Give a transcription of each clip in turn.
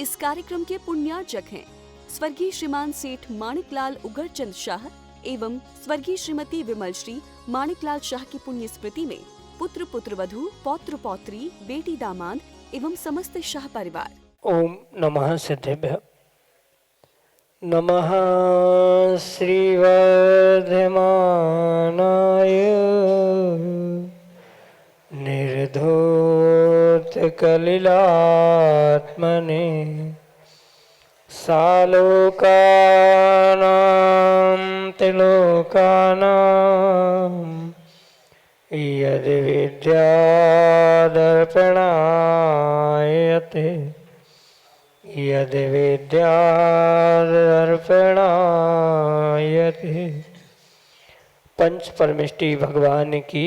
इस कार्यक्रम के पुण्यार्चक हैं स्वर्गीय श्रीमान सेठ माणिकलाल उगरचंद शाह एवं स्वर्गीय श्रीमती विमल श्री माणिकलाल शाह की पुण्य स्मृति में पुत्र पुत्रवधू पौत्र पौत्री बेटी दामाद एवं समस्त शाह परिवार। ओम नमः सिद्धेभ्यः। नमः श्रीवर्धमानाय निर्धूतकलिलात्मने सालोकानां त्रिलोकानां यद्विद्यादर्पणायते यद्विद्यादर्पणायते। पंच परमेष्टि भगवान की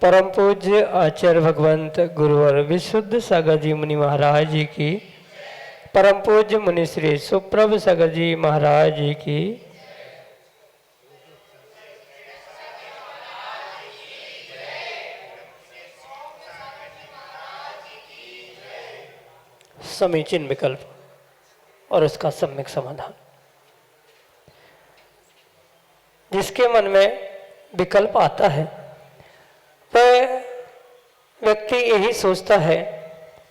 परम पूज्य आचार्य भगवंत गुरुवर विशुद्ध सागर जी मुनि महाराज जी की, परम पूज्य मुनि श्री सुप्रभ सागर जी महाराज जी की, समीचीन विकल्प और उसका सम्यक समाधान। जिसके मन में विकल्प आता है वह व्यक्ति यही सोचता है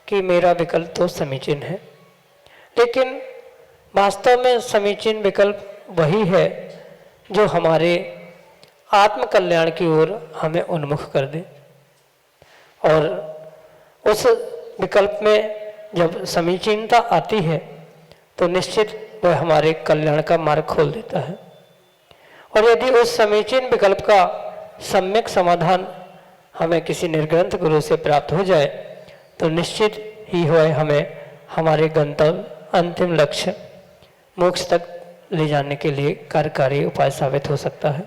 कि मेरा विकल्प तो समीचीन है, लेकिन वास्तव में समीचीन विकल्प वही है जो हमारे आत्म कल्याण की ओर हमें उन्मुख कर दे। और उस विकल्प में जब समीचीनता आती है तो निश्चित वह हमारे कल्याण का मार्ग खोल देता है। और यदि उस समीचीन विकल्प का सम्यक समाधान हमें किसी निर्ग्रंथ गुरु से प्राप्त हो जाए तो निश्चित ही वह हमें हमारे गंतव्य अंतिम लक्ष्य मोक्ष तक ले जाने के लिए कार्यकारी उपाय साबित हो सकता है।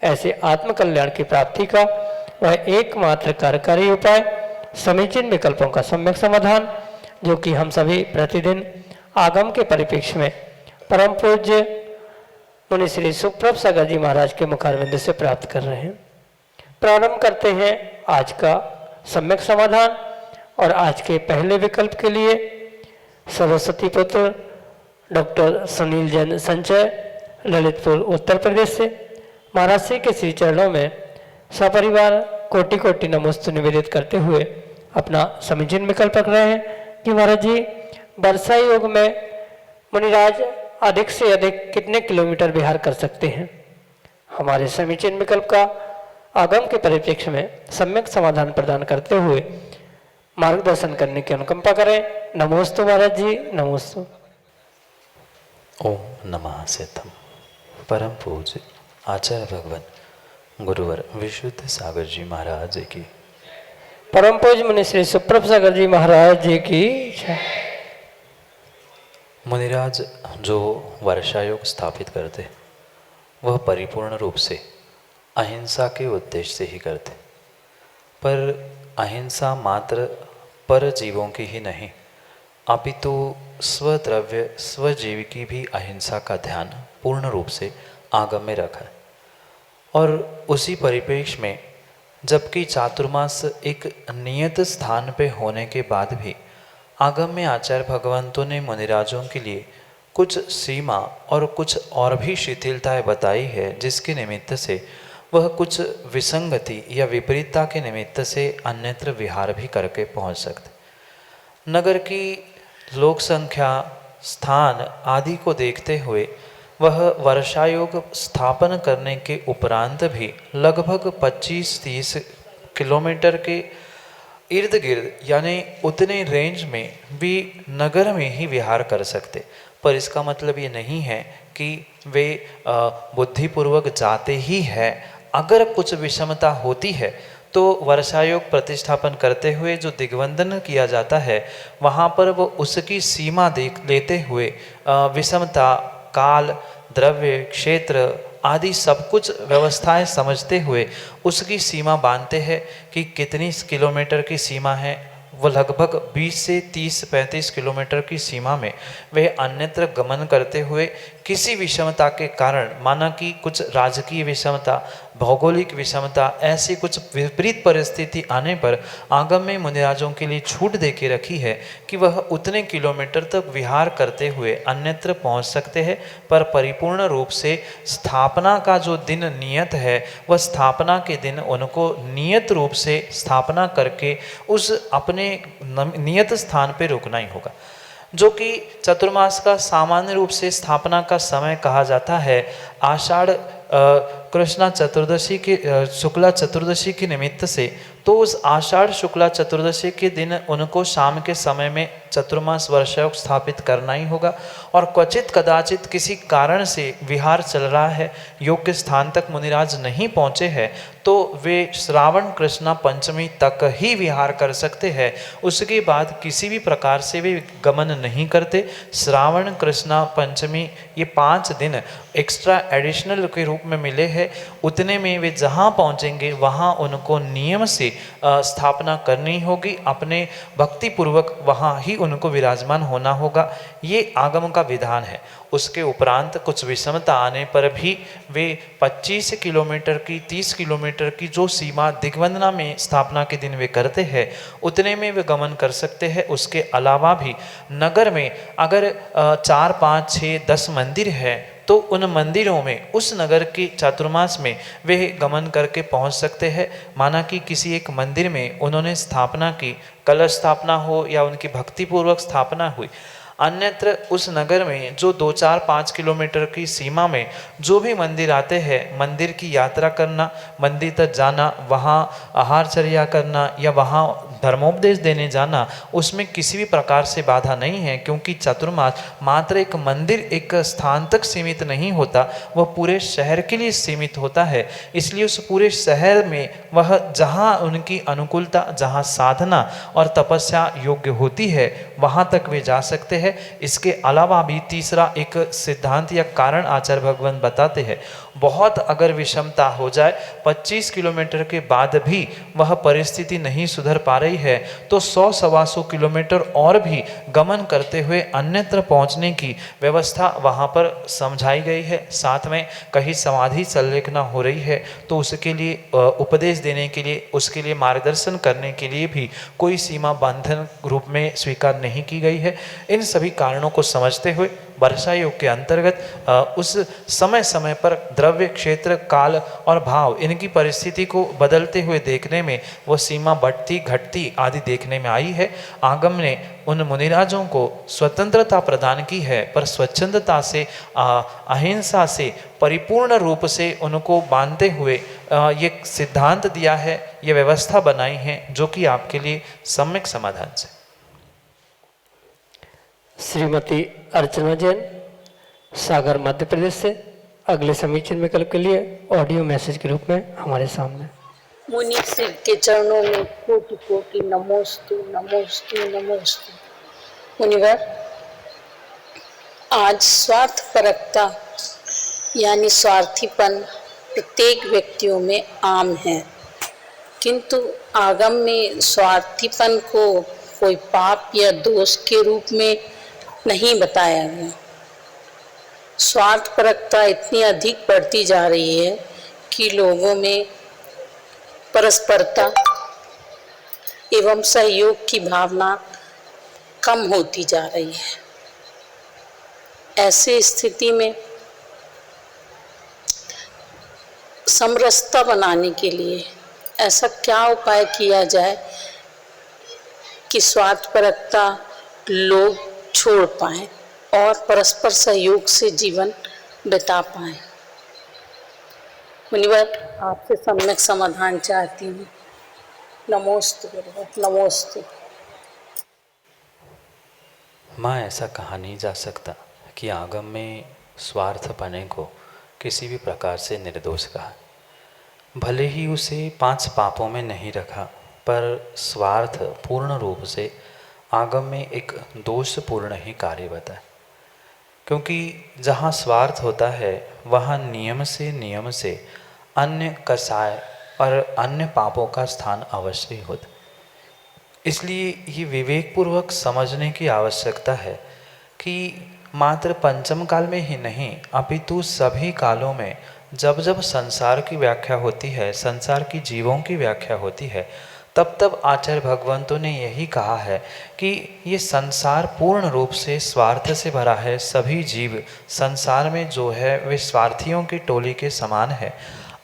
ऐसे आत्म कल्याण की प्राप्ति का वह एकमात्र कार्यकारी उपाय समीचीन विकल्पों का सम्यक समाधान, जो कि हम सभी प्रतिदिन आगम के परिप्रेक्ष्य में परम पूज्य मुनि श्री सुप्रभ सागर जी महाराज के मुखारविंद से प्राप्त कर रहे हैं। प्रारंभ करते हैं आज का सम्यक समाधान। और आज के पहले विकल्प के लिए सरस्वती पुत्र डॉक्टर सुनील जैन संचय, ललितपुर उत्तर प्रदेश से महाराज श्री के श्री चरणों में सपरिवार कोटि कोटि नमोस्तु निवेदित करते हुए अपना समीचीन विकल्प रख रहे हैं कि महाराज जी, वर्षा योग में मुनिराज अधिक से अधिक कितने किलोमीटर विहार कर सकते हैं? हमारे समीचीन विकल्प का आगम के परिप्रेक्ष्य में सम्यक समाधान प्रदान करते हुए मार्गदर्शन करने की अनुकंपा करें। नमोस्तु महाराज जी, नमोस्तु। ओम नमः सिद्धम। परम पूज्य आचार्य भगवान गुरुवर विशुद्ध सागर जी महाराज की, परम पूज्य मुनि श्री सुप्रभ सागर जी महाराज जी की। मुनिराज जो वर्षायोग स्थापित करते वह परिपूर्ण रूप से अहिंसा के उद्देश्य से ही करते, पर अहिंसा मात्र पर जीवों की ही नहीं अपितु स्वद्रव्य स्वजीव की भी अहिंसा का ध्यान पूर्ण रूप से आगम में रखा है। और उसी परिप्रेक्ष्य में जबकि चातुर्मास एक नियत स्थान पे होने के बाद भी आगम में आचार्य भगवंतों ने मुनिराजों के लिए कुछ सीमा और कुछ और भी शिथिलताएं बताई है, जिसके निमित्त से वह कुछ विसंगति या विपरीतता के निमित्त से अन्यत्र विहार भी करके पहुंच सकते। नगर की लोक संख्या, स्थान आदि को देखते हुए वह वर्षायोग स्थापन करने के उपरांत भी लगभग 25-30 किलोमीटर के इर्द गिर्द यानी उतने रेंज में भी नगर में ही विहार कर सकते। पर इसका मतलब ये नहीं है कि वे बुद्धिपूर्वक जाते ही है। अगर कुछ विषमता होती है तो वर्षायोग प्रतिष्ठापन करते हुए जो दिग्बंधन किया जाता है वहाँ पर वो उसकी सीमा देख लेते हुए विषमता, काल, द्रव्य, क्षेत्र आदि सब कुछ व्यवस्थाएं समझते हुए उसकी सीमा बांधते हैं कि कितनी किलोमीटर की सीमा है वह लगभग 20 से 30-35 किलोमीटर की सीमा में वह अन्यत्र गमन करते हुए किसी विषमता के कारण, माना कि कुछ राजकीय विषमता, भौगोलिक विषमता, ऐसी कुछ विपरीत परिस्थिति आने पर आगम में मुनिराजों के लिए छूट दे के रखी है कि वह उतने किलोमीटर तक विहार करते हुए अन्यत्र पहुंच सकते हैं, पर परिपूर्ण रूप से स्थापना का जो दिन नियत है, वह स्थापना के दिन उनको नियत रूप से स्थापना करके उस अपने नियत स्थान पर रुकना ही होगा, जो कि चतुर्मास का सामान्य रूप से स्थापना का समय कहा जाता है। आषाढ़ कृष्णा चतुर्दशी के शुक्ला चतुर्दशी के निमित्त से, तो उस आषाढ़ शुक्ला चतुर्दशी के दिन उनको शाम के समय में चतुर्मास वर्षयोग स्थापित करना ही होगा। और क्वचित कदाचित किसी कारण से विहार चल रहा है, योग्य स्थान तक मुनिराज नहीं पहुँचे हैं, तो वे श्रावण कृष्णा पंचमी तक ही विहार कर सकते हैं। उसके बाद किसी भी प्रकार से वे गमन नहीं करते। श्रावण कृष्णा पंचमी ये 5 दिन एक्स्ट्रा एडिशनल के रूप में मिले हैं, उतने में वे जहाँ पहुँचेंगे वहाँ उनको नियम से स्थापना करनी होगी, अपने भक्तिपूर्वक वहाँ ही उनको विराजमान होना होगा। ये आगम का विधान है। उसके उपरांत कुछ विषमता आने पर भी वे 25 किलोमीटर की 30 किलोमीटर की जो सीमा दिग्वंदना में स्थापना के दिन वे करते हैं, उतने में वे गमन कर सकते हैं। उसके अलावा भी नगर में अगर 4, 5, 6, 10 मंदिर है, तो उन मंदिरों में उस नगर के चातुर्मास में वे गमन करके पहुंच सकते हैं। माना कि किसी एक मंदिर में उन्होंने स्थापना की, कलश स्थापना हो या उनकी भक्तिपूर्वक स्थापना हुई, अन्यत्र उस नगर में जो 2, 4, 5 किलोमीटर की सीमा में जो भी मंदिर आते हैं, मंदिर की यात्रा करना, मंदिर तक जाना, वहाँ आहारचर्या करना या वहाँ धर्मोपदेश देने जाना, उसमें किसी भी प्रकार से बाधा नहीं है, क्योंकि चतुर्मास मात्र एक मंदिर, एक स्थान तक सीमित नहीं होता, वह पूरे शहर के लिए सीमित होता है। इसलिए उस पूरे शहर में वह जहाँ उनकी अनुकूलता, जहाँ साधना और तपस्या योग्य होती है, वहाँ तक वे जा सकते हैं। इसके अलावा भी तीसरा एक सिद्धांत या कारण आचार्य भगवान बताते हैं, बहुत अगर विषमता हो जाए, 25 किलोमीटर के बाद भी वह परिस्थिति नहीं सुधर पा रही है, तो 100-125 किलोमीटर और भी गमन करते हुए अन्यत्र पहुंचने की व्यवस्था वहां पर समझाई गई है। साथ में कहीं समाधि संलेखना हो रही है, तो उसके लिए उपदेश देने के लिए, उसके लिए मार्गदर्शन करने के लिए भी कोई सीमा बंधन रूप में स्वीकार नहीं की गई है। इन सभी कारणों को समझते हुए वर्षा योग के अंतर्गत उस समय समय पर द्रव्य, क्षेत्र, काल और भाव, इनकी परिस्थिति को बदलते हुए देखने में वो सीमा बढ़ती घटती आदि देखने में आई है। आगम ने उन मुनिराजों को स्वतंत्रता प्रदान की है, पर स्वच्छंदता से, अहिंसा से, परिपूर्ण रूप से उनको बांधते हुए ये सिद्धांत दिया है, ये व्यवस्था बनाई है, जो कि आपके लिए सम्यक समाधान से। श्रीमती अर्चना जैन, सागर, मध्य प्रदेश से अगले समीक्षण विकल्प के लिए ऑडियो मैसेज के रूप में हमारे सामने। मुनि श्री के चरणों में कोटि कोटि नमोस्तु नमोस्तु नमोस्तु। मुनिवर, आज स्वार्थपरकता यानी स्वार्थीपन प्रत्येक व्यक्तियों में आम है, किंतु आगम में स्वार्थीपन को कोई पाप या दोष के रूप में नहीं बताया गया। स्वार्थपरकता इतनी अधिक बढ़ती जा रही है कि लोगों में परस्परता एवं सहयोग की भावना कम होती जा रही है। ऐसी स्थिति में समरसता बनाने के लिए ऐसा क्या उपाय किया जाए कि स्वार्थपरकता लोग छोड़ पाएं और परस्पर सहयोग से जीवन बिता पाएं। मुनिवर, आपसे सम्यक समाधान चाहती हूँ। नमोस्तु गुरुवर, नमोस्तु। माँ, ऐसा कहा नहीं जा सकता कि आगम में स्वार्थपने को किसी भी प्रकार से निर्दोष कहा। भले ही उसे 5 पापों में नहीं रखा, पर स्वार्थ पूर्ण रूप से आगम में एक दोषपूर्ण ही कार्य बताए, क्योंकि जहाँ स्वार्थ होता है वहाँ नियम से अन्य कसाय और अन्य पापों का स्थान अवश्य होता। इसलिए ये विवेकपूर्वक समझने की आवश्यकता है कि मात्र पंचम काल में ही नहीं अपितु सभी कालों में जब जब संसार की व्याख्या होती है, संसार की जीवों की व्याख्या होती है, तब तब आचार्य भगवंतों ने यही कहा है कि ये संसार पूर्ण रूप से स्वार्थ से भरा है। सभी जीव संसार में जो है वे स्वार्थियों की टोली के समान है।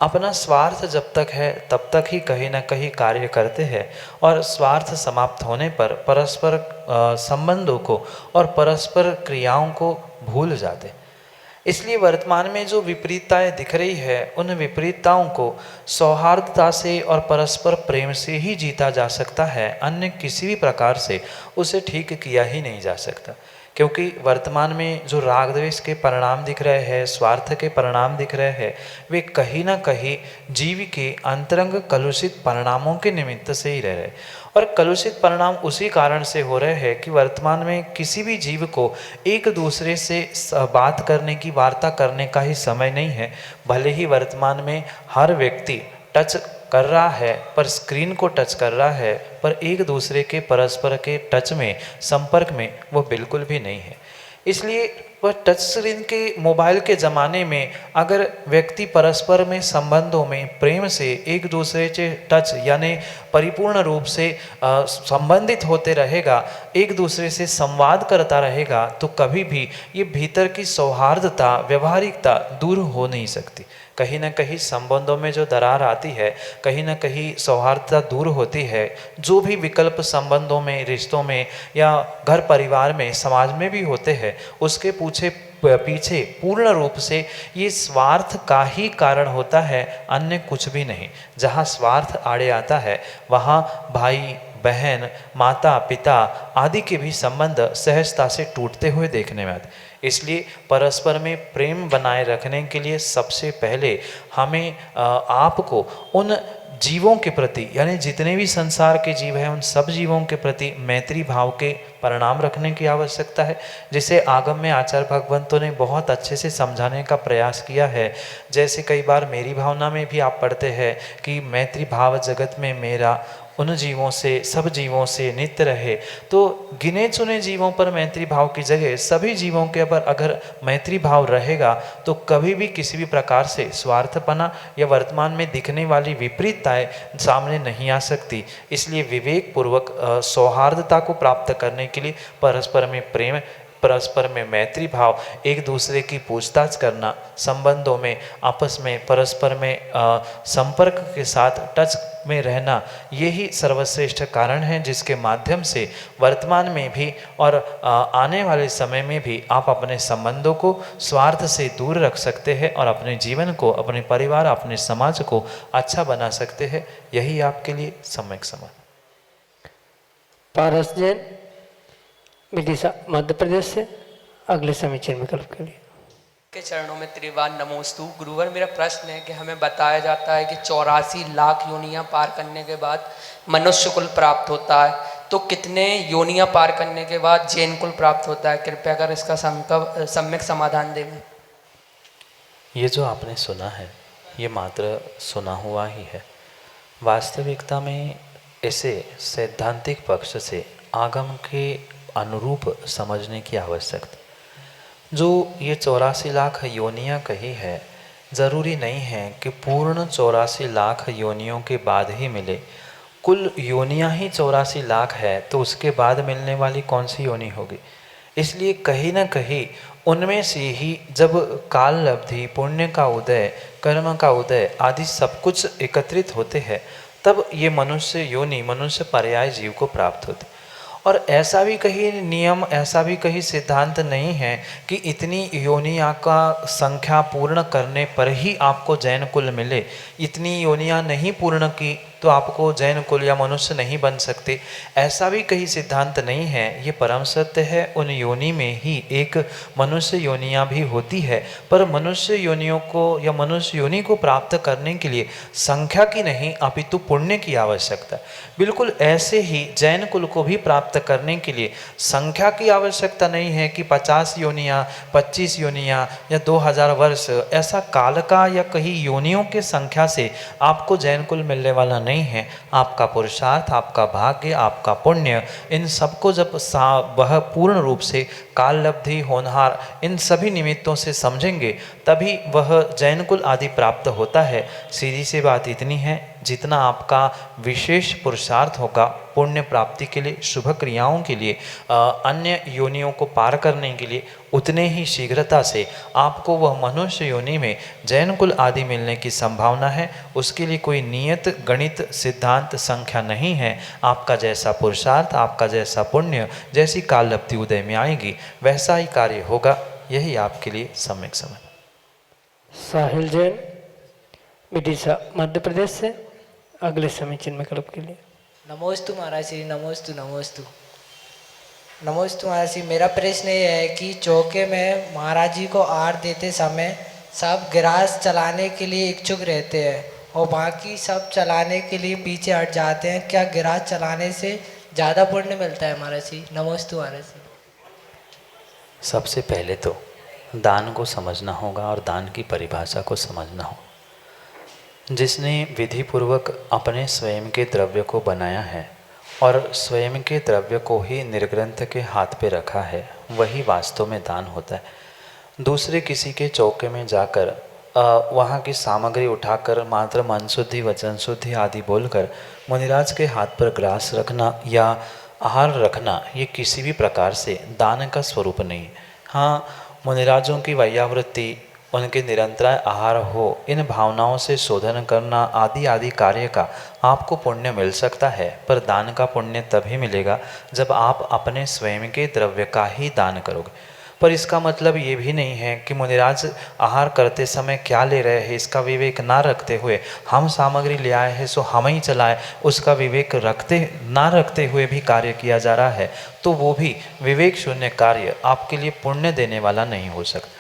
अपना स्वार्थ जब तक है तब तक ही कहीं ना कहीं कार्य करते हैं और स्वार्थ समाप्त होने पर परस्पर संबंधों को और परस्पर क्रियाओं को भूल जाते। इसलिए वर्तमान में जो विपरीतताएं दिख रही है उन विपरीतताओं को सौहार्दता से और परस्पर प्रेम से ही जीता जा सकता है, अन्य किसी भी प्रकार से उसे ठीक किया ही नहीं जा सकता। क्योंकि वर्तमान में जो राग द्वेष के परिणाम दिख रहे हैं, स्वार्थ के परिणाम दिख रहे हैं, वे कहीं ना कहीं जीव के अंतरंग कलुषित परिणामों के निमित्त से ही रह रहे। और कलुषित परिणाम उसी कारण से हो रहे हैं कि वर्तमान में किसी भी जीव को एक दूसरे से बात करने की, वार्ता करने का ही समय नहीं है। भले ही वर्तमान में हर व्यक्ति टच कर रहा है, पर स्क्रीन को टच कर रहा है, पर एक दूसरे के परस्पर के टच में, संपर्क में वो बिल्कुल भी नहीं है। इसलिए वह टच स्क्रीन के मोबाइल के ज़माने में अगर व्यक्ति परस्पर में संबंधों में प्रेम से एक दूसरे से टच यानी परिपूर्ण रूप से संबंधित होते रहेगा, एक दूसरे से संवाद करता रहेगा, तो कभी भी ये भीतर की सौहार्दता, व्यवहारिकता दूर हो नहीं सकती। कहीं ना कहीं संबंधों में जो दरार आती है, कहीं ना कहीं सौहार्दता दूर होती है। जो भी विकल्प संबंधों में, रिश्तों में या घर परिवार में, समाज में भी होते हैं, उसके पीछे पूर्ण रूप से ये स्वार्थ का ही कारण होता है, अन्य कुछ भी नहीं। जहाँ स्वार्थ आड़े आता है वहाँ भाई बहन, माता पिता आदि के भी संबंध सहजता से टूटते हुए देखने में आते। इसलिए परस्पर में प्रेम बनाए रखने के लिए सबसे पहले हमें आपको उन जीवों के प्रति, यानी जितने भी संसार के जीव हैं उन सब जीवों के प्रति मैत्री भाव के परिणाम रखने की आवश्यकता है, जिसे आगम में आचार्य भगवंतों ने बहुत अच्छे से समझाने का प्रयास किया है। जैसे कई बार मेरी भावना में भी आप पढ़ते हैं कि मैत्री भाव जगत में मेरा, उन जीवों से, सब जीवों से नित्य रहे। तो गिने चुने जीवों पर मैत्री भाव की जगह सभी जीवों के ऊपर अगर मैत्री भाव रहेगा तो कभी भी किसी भी प्रकार से स्वार्थपना या वर्तमान में दिखने वाली विपरीतताएं सामने नहीं आ सकती। इसलिए विवेक पूर्वक सौहार्दता को प्राप्त करने के लिए परस्पर में प्रेम, परस्पर में मैत्री भाव, एक दूसरे की पूछताछ करना, संबंधों में आपस में परस्पर में संपर्क के साथ टच में रहना, यही सर्वश्रेष्ठ कारण है जिसके माध्यम से वर्तमान में भी और आने वाले समय में भी आप अपने संबंधों को स्वार्थ से दूर रख सकते हैं और अपने जीवन को, अपने परिवार, अपने समाज को अच्छा बना सकते हैं। यही आपके लिए सम्यक समाधान। पारस जैन विदिशा मध्य प्रदेश से अगले समीचीन विकल्प के लिए के चरणों में त्रिवार नमोस्तु। गुरुवर, मेरा प्रश्न है कि हमें बताया जाता है कि 84 लाख योनियां पार करने के बाद मनुष्य कुल प्राप्त होता है, तो कितने योनियां पार करने के बाद जैन कुल प्राप्त होता है? कृपया कर इसका सम्यक समाधान दें। ये जो आपने सुना है ये मात्र सुना हुआ ही है। वास्तविकता में इसे सैद्धांतिक पक्ष से आगम के अनुरूप समझने की आवश्यकता। जो ये 84 लाख योनियां कही है, ज़रूरी नहीं है कि पूर्ण 84 लाख योनियों के बाद ही मिले। कुल योनियां ही 84 लाख है तो उसके बाद मिलने वाली कौन सी योनि होगी? इसलिए कहीं ना कहीं उनमें से ही जब काल लब्धि, पुण्य का उदय, कर्म का उदय आदि सब कुछ एकत्रित होते हैं, तब ये मनुष्य योनि, मनुष्य पर्याय जीव को प्राप्त होते। और ऐसा भी कहीं नियम, ऐसा भी कहीं सिद्धांत नहीं है कि इतनी योनियां का संख्या पूर्ण करने पर ही आपको जैन कुल मिले। इतनी योनियां नहीं पूर्ण की तो आपको जैन कुल या मनुष्य नहीं बन सकते, ऐसा भी कहीं सिद्धांत नहीं है। ये परम सत्य है। उन योनि में ही एक मनुष्य योनियां भी होती है, पर मनुष्य योनियों को या मनुष्य योनि को प्राप्त करने के लिए संख्या की नहीं अपितु पुण्य की आवश्यकता। बिल्कुल ऐसे ही जैन कुल को भी प्राप्त करने के लिए संख्या की आवश्यकता नहीं है कि 50 योनियाँ, 25 योनियाँ या 2000 वर्ष, ऐसा काल का या कहीं योनियों के संख्या से आपको जैन कुल मिलने वाला नहीं नहीं है। आपका पुरुषार्थ, आपका भाग्य, आपका पुण्य, इन सबको जब वह पूर्ण रूप से काललब्धि, होनहार, इन सभी निमित्तों से समझेंगे तभी वह जैन कुल आदि प्राप्त होता है। सीधी सी बात इतनी है, जितना आपका विशेष पुरुषार्थ होगा पुण्य प्राप्ति के लिए, शुभ क्रियाओं के लिए, अन्य योनियों को पार करने के लिए, उतने ही शीघ्रता से आपको वह मनुष्य योनि में जैन कुल आदि मिलने की संभावना है। उसके लिए कोई नियत गणित सिद्धांत संख्या नहीं है। आपका जैसा पुरुषार्थ, आपका जैसा पुण्य, जैसी काललब्धि उदय में आएगी वैसा ही कार्य होगा। यही आपके लिए सम्यक समझ। साहिल जैन, विदिशा मध्य प्रदेश से, अगले समीचीन में क्लब के लिए। नमोस्तु महाराज श्री, नमोस्तु नमोस्तु नमोस्तु महाराज श्री। मेरा प्रश्न ये है कि चौके में महाराज जी को आहार देते समय सब गिरास चलाने के लिए इच्छुक रहते हैं और बाकी सब चलाने के लिए पीछे हट जाते हैं। क्या गिरास चलाने से ज़्यादा पुण्य मिलता है महाराज जी? नमोस्तु महाराज श्री। सबसे पहले तो दान को समझना होगा और दान की परिभाषा को समझना होगा। जिसने विधि पूर्वक अपने स्वयं के द्रव्य को बनाया है और स्वयं के द्रव्य को ही निर्ग्रंथ के हाथ पे रखा है, वही वास्तव में दान होता है। दूसरे किसी के चौके में जाकर वहाँ की सामग्री उठाकर मात्र मन शुद्धि, वचन शुद्धि आदि बोलकर मुनिराज के हाथ पर ग्रास रखना या आहार रखना, ये किसी भी प्रकार से दान का स्वरूप नहीं है। हाँ, मुनिराजों की वैयावृत्ति, उनके निरंतर आहार हो, इन भावनाओं से शोधन करना आदि आदि कार्य का आपको पुण्य मिल सकता है, पर दान का पुण्य तभी मिलेगा जब आप अपने स्वयं के द्रव्य का ही दान करोगे। पर इसका मतलब ये भी नहीं है कि मुनिराज आहार करते समय क्या ले रहे हैं इसका विवेक ना रखते हुए हम सामग्री ले आए हैं सो हम ही चलाएं, उसका विवेक ना रखते हुए भी कार्य किया जा रहा है, तो वो भी विवेक शून्य कार्य आपके लिए पुण्य देने वाला नहीं हो सकता।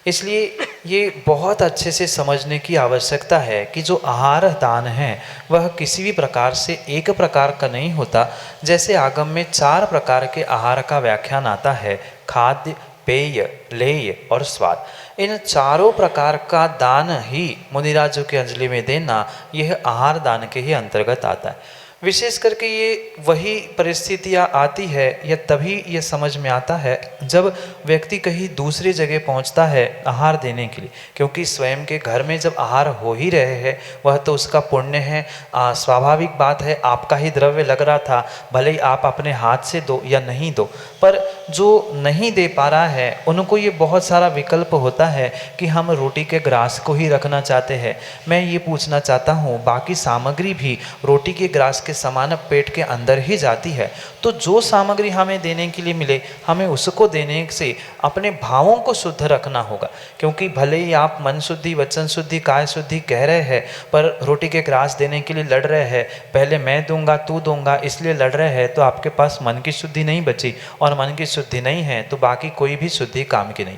इसलिए ये बहुत अच्छे से समझने की आवश्यकता है कि जो आहार दान है वह किसी भी प्रकार से एक प्रकार का नहीं होता। जैसे आगम में 4 प्रकार के आहार का व्याख्यान आता है, खाद्य, पेय, लेय और स्वाद। इन चारों प्रकार का दान ही मुनिराजों के अंजलि में देना, यह आहार दान के ही अंतर्गत आता है। विशेष करके ये वही परिस्थितियाँ आती है या तभी ये समझ में आता है जब व्यक्ति कहीं दूसरी जगह पहुंचता है आहार देने के लिए, क्योंकि स्वयं के घर में जब आहार हो ही रहे हैं वह तो उसका पुण्य है। स्वाभाविक बात है, आपका ही द्रव्य लग रहा था, भले ही आप अपने हाथ से दो या नहीं दो, पर जो नहीं दे पा रहा है उनको ये बहुत सारा विकल्प होता है कि हम रोटी के ग्रास को ही रखना चाहते हैं। मैं ये पूछना चाहता हूँ, बाकी सामग्री भी रोटी के ग्रास के समान पेट के अंदर ही जाती है, तो जो सामग्री हमें देने के लिए मिले हमें उसको देने से अपने भावों को शुद्ध रखना होगा। क्योंकि भले ही आप मन शुद्धि, वचन शुद्धि, काय शुद्धि कह रहे हैं, पर रोटी के ग्रास देने के लिए लड़ रहे हैं, पहले मैं दूंगा तू दूंगा इसलिए लड़ रहे हैं, तो आपके पास मन की शुद्धि नहीं बची, और मन की शुद्धि नहीं है तो बाकी कोई भी शुद्धि काम की नहीं।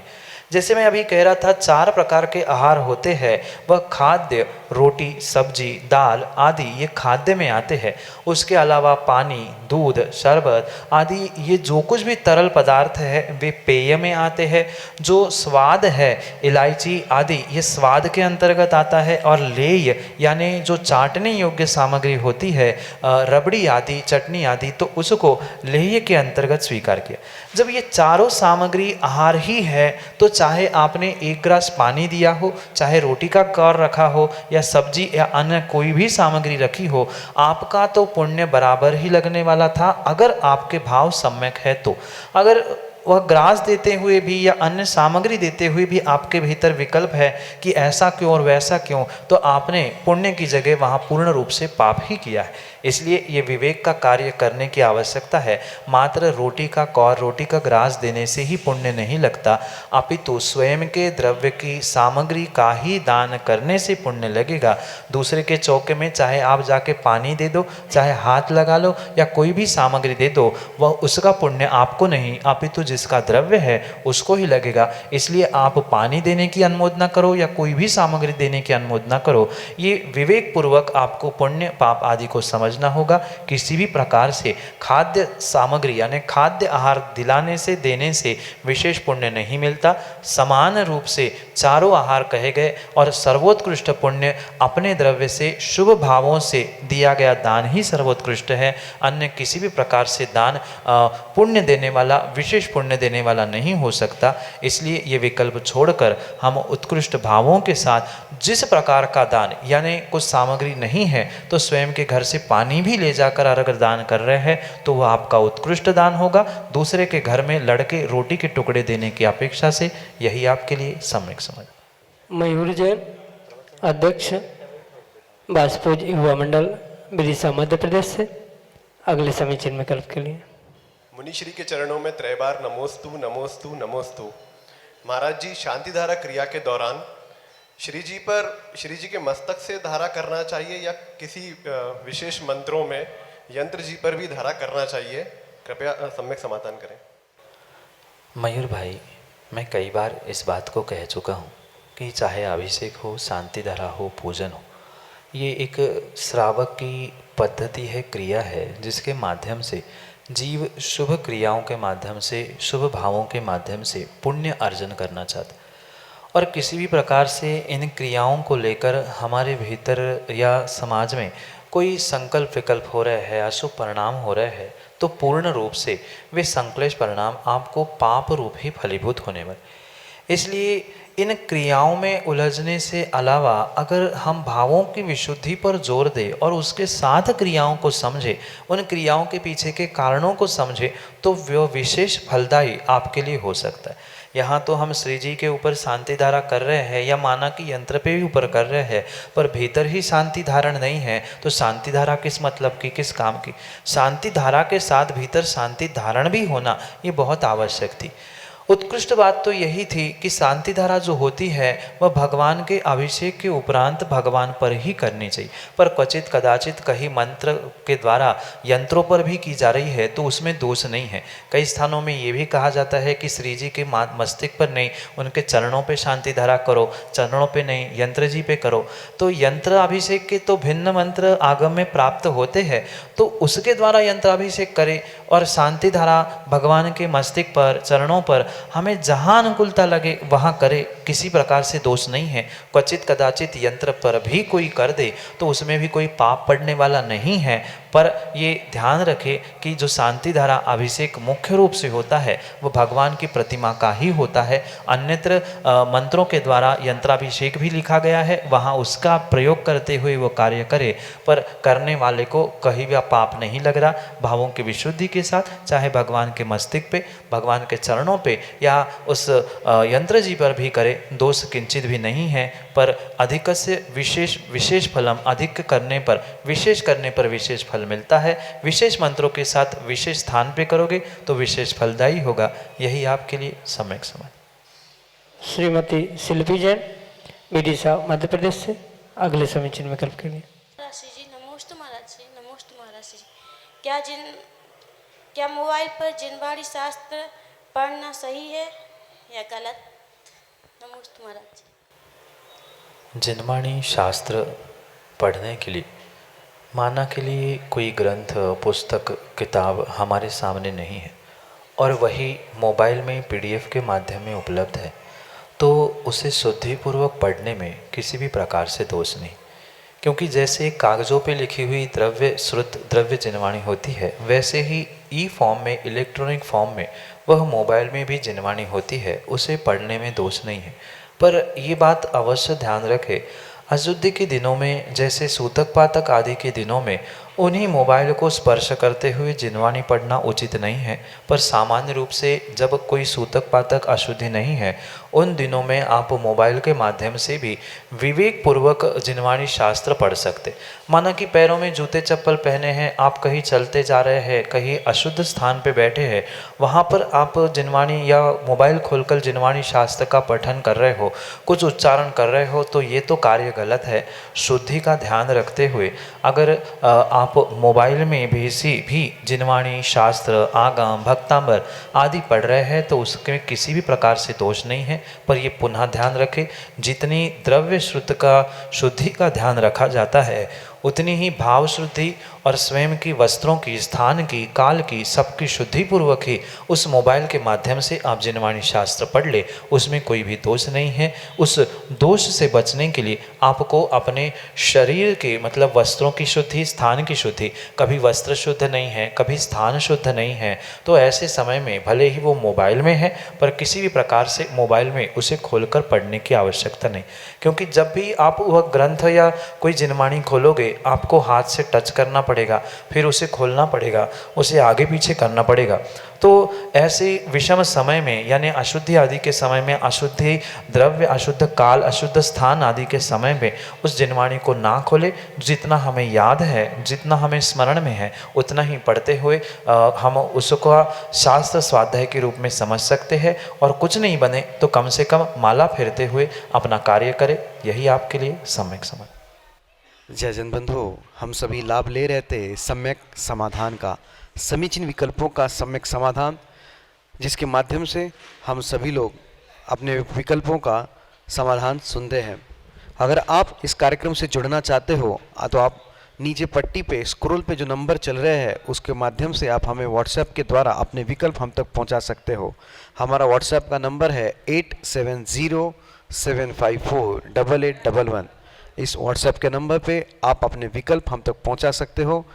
जैसे मैं अभी कह रहा था 4 प्रकार के आहार होते हैं, वह खाद्य, रोटी, सब्जी, दाल आदि ये खाद्य में आते हैं। उसके अलावा पानी, दूध, शरबत आदि ये जो कुछ भी तरल पदार्थ है वे पेय में आते हैं। जो स्वाद है, इलायची आदि ये स्वाद के अंतर्गत आता है। और लेय यानी जो चाटने योग्य सामग्री होती है, रबड़ी आदि, चटनी आदि, तो उसको लेय के अंतर्गत स्वीकार किया। जब ये चारों सामग्री आहार ही है तो चाहे आपने 1 गिलास पानी दिया हो, चाहे रोटी का कौर रखा हो या सब्जी या अन्य कोई भी सामग्री रखी हो, आपका तो पुण्य बराबर ही लगने वाला था अगर आपके भाव सम्यक है तो। अगर वह ग्रास देते हुए भी या अन्य सामग्री देते हुए भी आपके भीतर विकल्प है कि ऐसा क्यों और वैसा क्यों, तो आपने पुण्य की जगह वहाँ पूर्ण रूप से पाप ही किया है। इसलिए ये विवेक का कार्य करने की आवश्यकता है। मात्र रोटी का कौर, रोटी का ग्रास देने से ही पुण्य नहीं लगता, अपितु स्वयं के द्रव्य की सामग्री का ही दान करने से पुण्य लगेगा। दूसरे के चौके में चाहे आप जाके पानी दे दो, चाहे हाथ लगा लो या कोई भी सामग्री दे दो, वह उसका पुण्य आपको नहीं अपितु जिसका द्रव्य है उसको ही लगेगा। इसलिए आप पानी देने की अनुमोदना करो या कोई भी सामग्री देने की अनुमोदना करो, ये विवेक पूर्वक आपको पुण्य पाप आदि को समझ समझना होगा, किसी भी प्रकार से खाद्य सामग्री यानी खाद्य आहार दिलाने से देने से विशेष पुण्य नहीं मिलता। समान रूप से चारों आहार कहे गए और सर्वोत्कृष्ट पुण्य अपने द्रव्य से शुभ भावों से दिया गया दान ही सर्वोत्कृष्ट है। अन्य किसी भी प्रकार से दान पुण्य देने वाला, विशेष पुण्य देने वाला नहीं हो सकता। इसलिए ये विकल्प छोड़कर हम उत्कृष्ट भावों के साथ जिस प्रकार का दान, यानी कुछ सामग्री नहीं है तो स्वयं के घर से पानी भी ले जाकर अगर दान कर रहे हैं तो वह आपका उत्कृष्ट दान होगा। दूसरे के घर में लड़के रोटी के टुकड़े देने की अपेक्षा से यही आपके लिए सम्यक समझ। मयूर जैन, अध्यक्ष बाजपूज युवा मंडल, विदिशा मध्य प्रदेश से, अगले समीचीन विकल्प के लिए। मुनिश्री के चरणों में त्रैबार नमोस्तु नमोस्तु नमोस्तु। महाराज जी, शांति धारा क्रिया के दौरान श्री जी के मस्तक से धारा करना चाहिए या किसी विशेष मंत्रों में यंत्र जी पर भी धारा करना चाहिए? कृपया सम्यक समाधान करें। मयूर भाई, मैं कई बार इस बात को कह चुका हूँ कि चाहे अभिषेक हो, शांति धारा हो, पूजन हो, ये एक श्रावक की पद्धति है, क्रिया है, जिसके माध्यम से जीव शुभ क्रियाओं के माध्यम से, शुभ भावों के माध्यम से पुण्य अर्जन करना चाहता। और किसी भी प्रकार से इन क्रियाओं को लेकर हमारे भीतर या समाज में कोई संकल्प विकल्प हो रहा है, अशुभ परिणाम हो रहे हैं, तो पूर्ण रूप से वे संक्लेश परिणाम आपको पाप रूप ही फलीभूत होने वाले। इसलिए इन क्रियाओं में उलझने से अलावा अगर हम भावों की विशुद्धि पर जोर दें और उसके साथ क्रियाओं को समझें, उन क्रियाओं के पीछे के कारणों को समझें, तो वह विशेष फलदायी आपके लिए हो सकता है। यहाँ तो हम श्री जी के ऊपर शांति धारा कर रहे हैं या माना कि यंत्र पे भी ऊपर कर रहे हैं, पर भीतर ही शांति धारण नहीं है, तो शांति धारा किस मतलब की, किस काम की? शांति धारा के साथ भीतर शांति धारण भी होना ये बहुत आवश्यक थी। उत्कृष्ट बात तो यही थी कि शांति धारा जो होती है वह भगवान के अभिषेक के उपरांत भगवान पर ही करनी चाहिए, पर क्वचित कदाचित कहीं मंत्र के द्वारा यंत्रों पर भी की जा रही है तो उसमें दोष नहीं है। कई स्थानों में ये भी कहा जाता है कि श्री जी के मस्तिष्क पर नहीं, उनके चरणों पे शांति धारा करो, चरणों पे नहीं, यंत्र जी पे करो। तो यंत्र अभिषेक के तो भिन्न मंत्र आगम में प्राप्त होते हैं, तो उसके द्वारा यंत्र अभिषेक करें और शांति धारा भगवान के मस्तिष्क पर, चरणों पर हमें जहाँ अनुकूलता लगे वहाँ करे, किसी प्रकार से दोष नहीं है। क्वचित कदाचित यंत्र पर भी कोई कर दे तो उसमें भी कोई पाप पड़ने वाला नहीं है, पर ये ध्यान रखे कि जो शांति धारा अभिषेक मुख्य रूप से होता है वो भगवान की प्रतिमा का ही होता है। अन्यत्र मंत्रों के द्वारा यंत्राभिषेक भी लिखा गया है, वहाँ उसका प्रयोग करते हुए वो कार्य करे, पर करने वाले को कहीं भी पाप नहीं लग रहा। भावों की विशुद्धि के साथ चाहे भगवान के मस्तिष्क पे, भगवान के चरणों पे या उस यंत्र जी पर भी करे, दोष किंचित भी नहीं है। पर अधिक से विशेष फलम, अधिक करने पर, विशेष करने पर विशेष फल मिलता है। विशेष मंत्रों के साथ विशेष स्थान पे करोगे तो विशेष फलदायी होगा। यही आपके लिए सम्यक समझ। श्रीमती शिल्पी जैन, विदिशा मध्य प्रदेश से, अगले समीचीन विकल्प के लिए। जी नमोस्तु महाराज जी, नमोस्तु महाराज जी। क्या मोबाइल पर जिनवाणी शास्त्र पढ़ना सही है या गलत? नमोस्तु महाराज जी। जिनवाणी शास्त्र पढ़ने के लिए, माना के लिए कोई ग्रंथ, पुस्तक, किताब हमारे सामने नहीं है और वही मोबाइल में PDF के माध्यम में उपलब्ध है, तो उसे शुद्धिपूर्वक पढ़ने में किसी भी प्रकार से दोष नहीं। क्योंकि जैसे कागज़ों पे लिखी हुई द्रव्य जिनवाणी होती है, वैसे ही ई फॉर्म में, इलेक्ट्रॉनिक फॉर्म में वह मोबाइल में भी जिनवाणी होती है, उसे पढ़ने में दोष नहीं है। पर ये बात अवश्य ध्यान रखें, अशुद्धि के दिनों में, जैसे सूतक पातक आदि के दिनों में, उन्हीं मोबाइल को स्पर्श करते हुए जिनवाणी पढ़ना उचित नहीं है। पर सामान्य रूप से जब कोई सूतक पातक अशुद्धि नहीं है, उन दिनों में आप मोबाइल के माध्यम से भी विवेक पूर्वक जिनवाणी शास्त्र पढ़ सकते। माना कि पैरों में जूते चप्पल पहने हैं, आप कहीं चलते जा रहे हैं, कहीं अशुद्ध स्थान पे बैठे हैं, वहाँ पर आप जिनवाणी या मोबाइल खोलकर जिनवाणी शास्त्र का पठन कर रहे हो, कुछ उच्चारण कर रहे हो, तो ये तो कार्य गलत है। शुद्धि का ध्यान रखते हुए अगर आप मोबाइल में भी जिनवाणी शास्त्र, आगम, भक्तांबर आदि पढ़ रहे हैं तो उसके किसी भी प्रकार से दोष नहीं है। पर ये पुनः ध्यान रखें, जितनी द्रव्य शुद्धि का ध्यान रखा जाता है उतनी ही भाव शुद्धि और स्वयं की वस्त्रों की, स्थान की, काल की, सबकी शुद्धि पूर्वक ही उस मोबाइल के माध्यम से आप जिनवाणी शास्त्र पढ़ ले, उसमें कोई भी दोष नहीं है। उस दोष से बचने के लिए आपको अपने शरीर के मतलब वस्त्रों की शुद्धि, स्थान की शुद्धि, कभी वस्त्र शुद्ध नहीं है, कभी स्थान शुद्ध नहीं है, तो ऐसे समय में भले ही वो मोबाइल में है पर किसी भी प्रकार से मोबाइल में उसे खोलकर पढ़ने की आवश्यकता नहीं, क्योंकि जब भी आप वह ग्रंथ या कोई जिनवाणी खोलोगे आपको हाथ से टच करना पड़ेगा, फिर उसे खोलना पड़ेगा, उसे आगे पीछे करना पड़ेगा। तो ऐसे विषम समय में यानी अशुद्धि आदि के समय में, अशुद्धि द्रव्य, अशुद्ध काल, अशुद्ध स्थान आदि के समय में उस जिनवाणी को ना खोले। जितना हमें याद है, जितना हमें स्मरण में है, उतना ही पढ़ते हुए हम उसको शास्त्र स्वाध्याय के रूप में समझ सकते हैं, और कुछ नहीं बने तो कम से कम माला फेरते हुए अपना कार्य करें, यही आपके लिए सम्यक समझ। जय जन बंधु, हम सभी लाभ ले रहे थे सम्यक समाधान का, समीचीन विकल्पों का सम्यक समाधान, जिसके माध्यम से हम सभी लोग अपने विकल्पों का समाधान सुनते हैं। अगर आप इस कार्यक्रम से जुड़ना चाहते हो तो आप नीचे पट्टी पे स्क्रॉल पे जो नंबर चल रहे हैं उसके माध्यम से आप हमें व्हाट्सएप के द्वारा अपने विकल्प हम तक पहुंचा सकते हो। हमारा व्हाट्सएप का नंबर है 8707548811। इस व्हाट्सएप के नंबर पे आप अपने विकल्प हम तक पहुंचा सकते हो,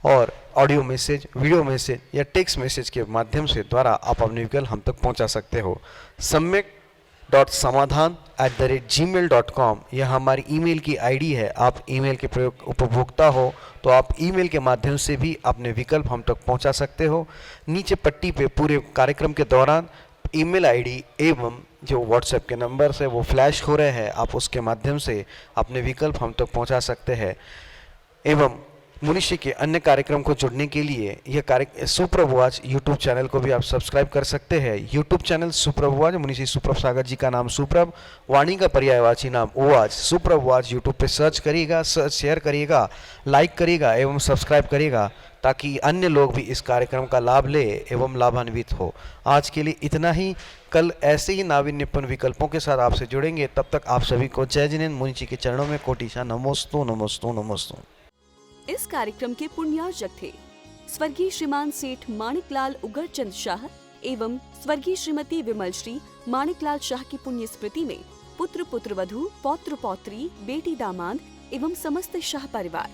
और ऑडियो मैसेज, वीडियो मैसेज या टेक्स्ट मैसेज के माध्यम से द्वारा आप अपने विकल्प हम तक पहुंचा सकते हो। samyak.samadhan@gmail.com यह हमारी ईमेल की आईडी है। आप ईमेल के प्रयोग उपभोक्ता हो तो आप ईमेल के माध्यम से भी अपने विकल्प हम तक पहुंचा सकते हो। नीचे पट्टी पे पूरे कार्यक्रम के दौरान ईमेल आईडी एवं जो व्हाट्सएप के नंबर से वो फ्लैश हो रहे हैं, आप उसके माध्यम से अपने विकल्प हम तक पहुंचा सकते हैं। एवं मनुष्य के अन्य कार्यक्रम को जुड़ने के लिए यह कार्य सुप्रभुवाच यूट्यूब चैनल को भी आप सब्सक्राइब कर सकते हैं। यूट्यूब चैनल सुप्रभुवाच, मुनिषी सुप्रभ सागर जी का नाम सुप्रभ, वाणी का पर्यायवाची नाम ओवाच, सुप्रभुवाच यूट्यूब पे सर्च करिएगा, शेयर करिएगा, लाइक करिएगा एवं सब्सक्राइब करिएगा, ताकि अन्य लोग भी इस कार्यक्रम का लाभ ले एवं लाभान्वित हो। आज के लिए इतना ही। कल ऐसे ही नाविन्यपूर्ण विकल्पों के साथ आपसे जुड़ेंगे। तब तक आप सभी को जय जिनेन्द्र, मुनि जी के चरणों में कोटिशा नमोस्तु नमोस्तु नमोस्तु। इस कार्यक्रम के पुण्यार्जक थे स्वर्गीय श्रीमान सेठ माणिकलाल उगरचंद शाह एवं स्वर्गीय श्रीमती विमल श्री माणिकलाल शाह की पुण्य स्मृति में पुत्र पुत्रवधू, पौत्र पौत्री, बेटी दामाद एवं समस्त शाह परिवार।